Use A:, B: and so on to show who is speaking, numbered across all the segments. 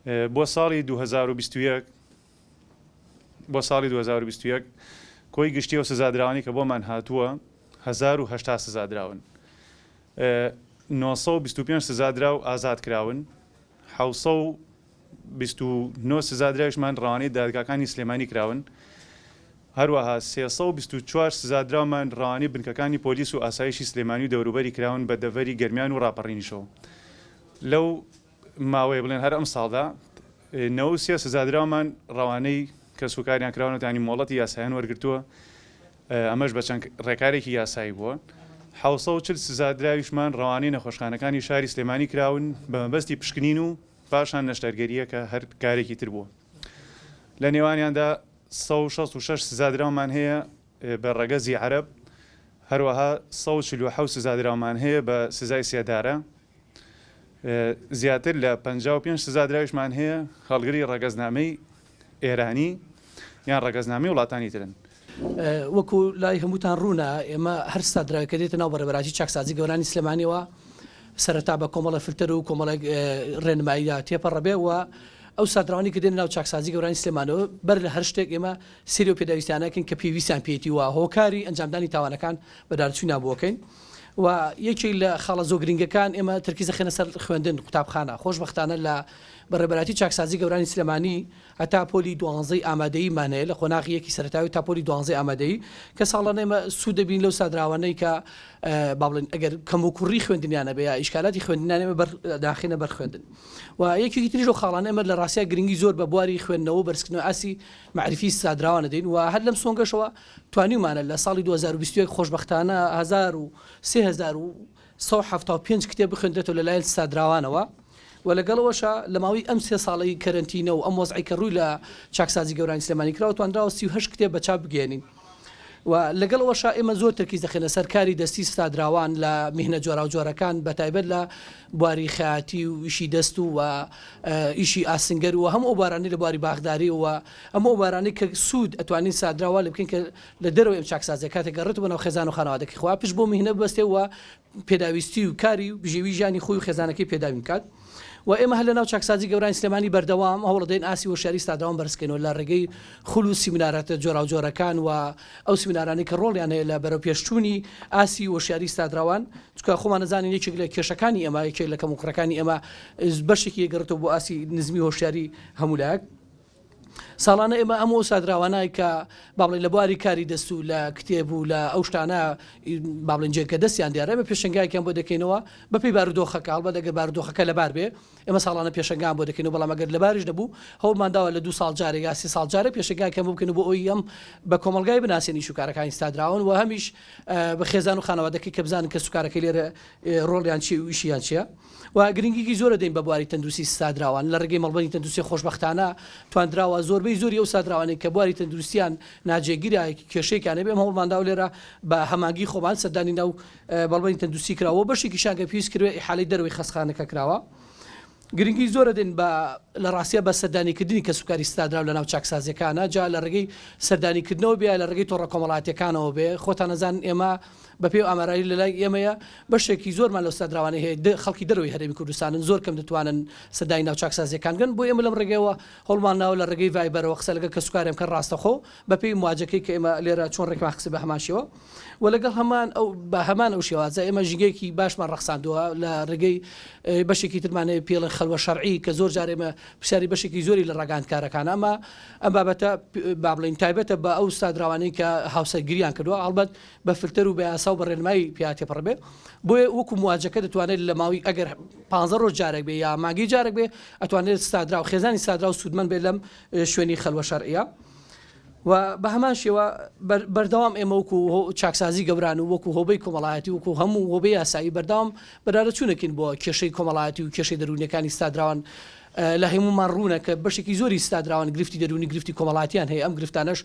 A: بۆ ساڵی 2021 کۆی گشتی و سزادراوانی کە بۆمان هاتووە 1080 سزادراون 925 سزادراو ئازاد کراون 729 سزادراویشمان ڕەوانەی دادگاکانی سلێمانی کراون هەروەها 324 سزادراومان ڕەوانەی بنکەکانی پۆلیس و ئاسایشی سلێمانی و دەوروبەری کراون بە دەڤەری گەرمیان و ڕاپەڕینیشەوە لەو ماوەیە بڵێن هەر ئەم ساڵدا 93 سزادراومان ڕەوانەی کەس و کاریان کراونەتانی مۆڵەتی یاساییان وەرگرتووە ئەمەش بە چەند ڕێکارێکی یاسایی بووە 740 سزادراویشمان ڕەوانەی نەخۆشخانەکانی شاری سلێمانی کراون بە مەبەستی پشکنین و پاشان نەشتەرگەریە کە هەر کارێکی تر بووە لە نێوانیاندا 166 سزادراومان هەیە بە ڕەگەزی عەرەب هەروەها 147 سزادراومان هەیە بە سزای سێدارە زیاتر لە 55 سزادراویشمان هەیە هەڵگری ڕەگەزنامەی ئێرانی یان ڕەگەزنامەی وڵاتانی ترن
B: وەکو لای هەمووتان ڕوونە ئێمە هەر سادراوەکە دێتە ناو بەڕێوەبەراتی چاکسازی گەورانی سلێمانیەوە سەرەتا بە کۆمەڵە فلتەر و کۆمەڵێک ڕێنماییدا تێپەڕەبێ و ئەو سادراوانی کە دێن ناو چاکسازی گەورانی سلێمانەوە بەر لە هەر شتێک ئێمە سری و پێداویستیانەکەین کە پێویستیان پێێتی وە هۆکاری ئەنجامدانی تاوانەکان بەدارچووی نابووەکەین و یەکی لە خاڵە زۆر گرنگەکان ئێمە ترکیزە خێنە سەر خوێندن قوتابخانە خۆشبەختانە لە بەڕێبەراتی چاکسازی گەورانی سلێمانی هەتا پۆلی 12 ئامادەییمانەیە لە خۆناغیەکی سەرەتاوی تا پۆلی 12 ئامادەیی کە ساڵانە ئێمە سوود دەبین لەو سادراوانەی کە با بڵێن ئەگەر کەم و کوڕی خوێندنیانە بێ یا ئیشکالاتی خوێندنیانە داخینە بەر خوێندن و یەکێکی تریش خاڵانە ئێمە لە ڕاستیە گرنگی زۆر بە بواری خوێندنەوە بەرزکردنەوە ئاسی معرفی سادراوانە دەین و هەر لەم سۆنگەشەوە توانیمانە لە ساڵی 2021 خۆشبەختانە 1375 کتێب بخوێندرێتەوە لەلایەن سادراوانەوە و لەگەڵەوەشە لە ماوەی ئەم 3 ساڵی کەرنتینە و ئەم وەزعی کە ڕووی لە چاکسازی گەورانی سلێمانی کراوە توانراوە 38 کتێب بە چاپ بگێنین و لەگەڵەوەشە ئێمە زۆر ترکیز دەخێنە سەرکاری دەستی سادراوان لە میهنە جۆرا و جۆرەکان بەتایبەت لە بواری خەیاتی و ئیشی دەست و ئیشی ئاسنگەر و هەموو ئەوبارانەی لە بواری باغداری و ئەمە ئەوبارانەی کە سوود ئەتوانین سادراوە لە بکەین کە لە دەرەوەی ئەم چاکسازیە کاتێک گەڕێتەوە خێزان و خانەوادەکەی خوا پێش بۆ میهنە ببەستێ و پێداویستی و کاری و بژێوی ژیانی خۆی و خێزانەکەی پێداوی بکات و ئێمە هەر لە ناو چاکسازی گەورانی سلێمانی بەردەوام هەوڵ دەین ئاسی وەشیاری سادراوان بەرزکەینەوە لە ڕێگەی خول و سیمیناراتە جۆرا و جۆرەکان و ئەو سیمینارانی کە ڕۆڵیان هەیە لە بەرەو پێشچوونی ئاسی وەشیاری سادراوان چکە خۆمان نەزانین یەکێک لە کێشەکانی ئێمە یەکێک لە کەموکڕەکانی ئێمە بەشێکی گەڕێتەوە بۆ ئاسی نزمی هۆشیاری هەمولایەک ساڵانە ئێمە ئەمە سادراوانای کە باڵێن لە بواری کاری دەست و لە کتێب و لە ئەو شتانە باڵێن جێکە دەستیان دیارە بە پێشنگایکیان بۆ دەکەینەوە بەپی بارودۆخەکە هەڵبەت ئەگەر بارودۆخەکە لەبار بێ ئێمە ساڵانە پێشنگان بۆ دەکەینەوە بەڵام ئەگەر لەباریش نەبوو هەوڵمانداوە لە 2 ساڵ جارێک یا 3 ساڵ جارێک پێشنگایکەم بکەن بۆ ئەوی ئەم بە کۆمەلگای بناسیێنی سوکارەکانی سادراون و هەمیش بە خێزان و خانەوادەکەی کە بزانن کە سوکارەکەی لێرە ڕۆڵیان چی و ئیشیان چییە و گرنگی زۆرە دەین بە بواری تەندروستی سادراوان لە ڕێگەی مەڵبەری تەندروستی خۆشبەختانە توانراوە زۆربەی زۆری ئەو سادراوانەی کە بواری تەندروستیان ناجێگیرە کێشەیەکیانە بێ هەوڵماندا لێرە بە هەماگی خۆمان سەردانی ناو بەڵبەری تەندروستی کراوە بەشێکی شانگە پێویست کردوێ ئیحالەی دەروی خەسخانەکە کراوە گرنگی زۆرە دێن لە ڕاستیە بە سەردانیکردنی کە سوکاری سادراو لە ناو چاکسازیەکانە جا لە ڕێگەی سەردانیکردنەوە بێ لە ڕێگەی تۆڕە کۆمەڵاتیەکانەوە بێ خۆتان نەزان ئێمە بەپێ ئامارایی لەلای ئێمەیە بەشێکی زۆرمان لەو سادراوانەی هەیە خەڵکی دەروی هەرێمی کوردستانن زۆر کەم دەتوانن سەردانی ناو چاکسازیەکان گەن بۆ ئێمە لەم ڕێگەوە هەوڵمان ناوە لە ڕێگەی ڤایبەرەوە قسە لەگەڵ کە سوکارێم کە ڕاستەخۆ بەپێی مواجهەکەی کە ئێمە لێرە چۆن ڕێکمان قسە بە هەماشەوە و لەگەڵ هەمان ئەو بە هەمان ئەو شێوازە ئێمە ژینگەیەکی باشمان ڕەخساندووە لە ڕێگەی بەشێکی ترمانەیە پێڵە خەلوە شەرعی کە زۆر جار ئێمە پرسیاری بەشێکی زۆری لە ڕاگەاندکارەکان ئەمە ئەم بابەتە با بڵێن تایبەتە بە ئەو سادراوانەی کە هاوسەرگیریان کردووە ئەڵبەت بە فلتەر و بە یاسا و بە ڕێنمایی پیاتێپڕ بێ بۆیە وەکو مواجهەکە دەتوانێت لە ماوەی ئەگەر 15 ڕۆژ جارێک بێ یا مانگی جارێک بێ ئەتوانێت سادرا و خێزانی سادرا و سوودمەند بێ لەم شوێنی خەلوە شەرعیە و بە هەمان شێوە بەردەوام ئێمە وەکو چاکسازی گەوران و وەکو هۆبەی کۆمەڵایەتی وەکو هەموو هۆبەی یاسایی بەردەوام بەرارە چوونەکەین بۆ کێشەی کۆمەڵایەتی و کێشەی دەرونیەکانی سادراوان لە هەمومان ڕوونە کە بەشێکی زۆری سادراوان گرفتی دەرونی گرفتی کۆمەڵاتیان هەیە ئەم گرفتانش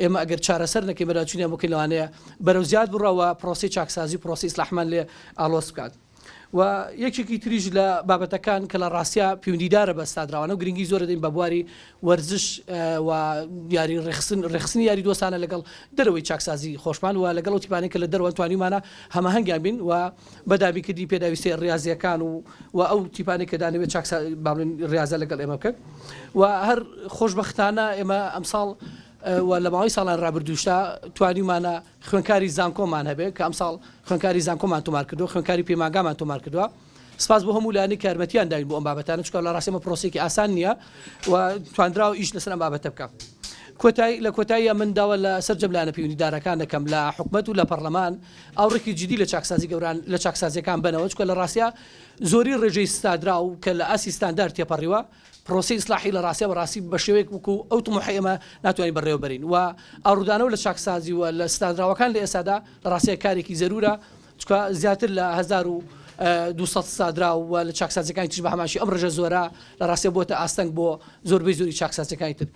B: ئێمە ئەگەر چارەسەر نەکەین بەراچوونیان بۆکەین لەوانەیە بەرەو زیاد بڕەوە پرۆسی چاکسازی پرۆسی ئیسلاحمان لێ ئالۆز بکات و یەکێکی تریژ لە بابەتەکان کە لە ڕاستیا پەیوەندیدارە بە سادراوانە و گرنگی زۆرە دەین بە بواری وەرزش و یاری ڕێخستنی یاری دۆستانە لەگەڵ دەرەوەی چاکسازی خۆشمان و لەگەڵ تیپانێک کە لە دەروە توانیمانە هەماهەنگیان بین و بەدابیکردی پێداویستەی ڕاضیەکان و ئەو تیپانێک کە دانەوێت ڕاضە لەگەڵ ئێمە بکەن و هەر خۆشبەختانە ئێمە ئەمساڵ و لە ماوەی ساڵان ڕابردوشتا توانیمانە خوێنکاری زانکۆمان هەبێت کە ئەمساڵ خوێنکاری زانکۆمان تۆمار کردو خوێنکاری پێماگامان تۆمار کردووە سپاس بۆ هەموو لایەنی کارمەتیان داین بۆ ئەم بابەتانە چکە لە ڕاستیمە پرۆسێکی ئاسان نییە و توانراوە ئیش لەسەر ئەم بابەتە بکە لە کۆتاییە من داوە لە سەرجەم لایەنە پەیوەندیدارەکان دەکەم لە حکومەت و لە پەرلەمان ئاوڕێکی جدی لە چاکسازی گەوران لە چاکسازیەکان بنەوە چکە لە ڕاستیا زۆری ڕێژەی ستادرا و کە لە ئاسی ستاندار تێپەڕیوە پرۆسی ئیسلاحی لە ڕاستیا بەڕاستی بە شێوەیەک وەکو ئەو طموحی ئێمە ناتوانین بەڕێوەبەرین و ئاڕوودانەوە لە چاکسازی و لە ستادراوەکان لە ئێستادا لە ڕاستیە کارێکی زەرورە چکە زیاتر لە 1200 سادرا و لە چاکسازیەکانی تر بە هەماشی ئەم ڕێژە زۆرە لە ڕاستیە بۆتە ئاستەنگ بۆ زۆربەی زۆری چاکسازیەکانی تر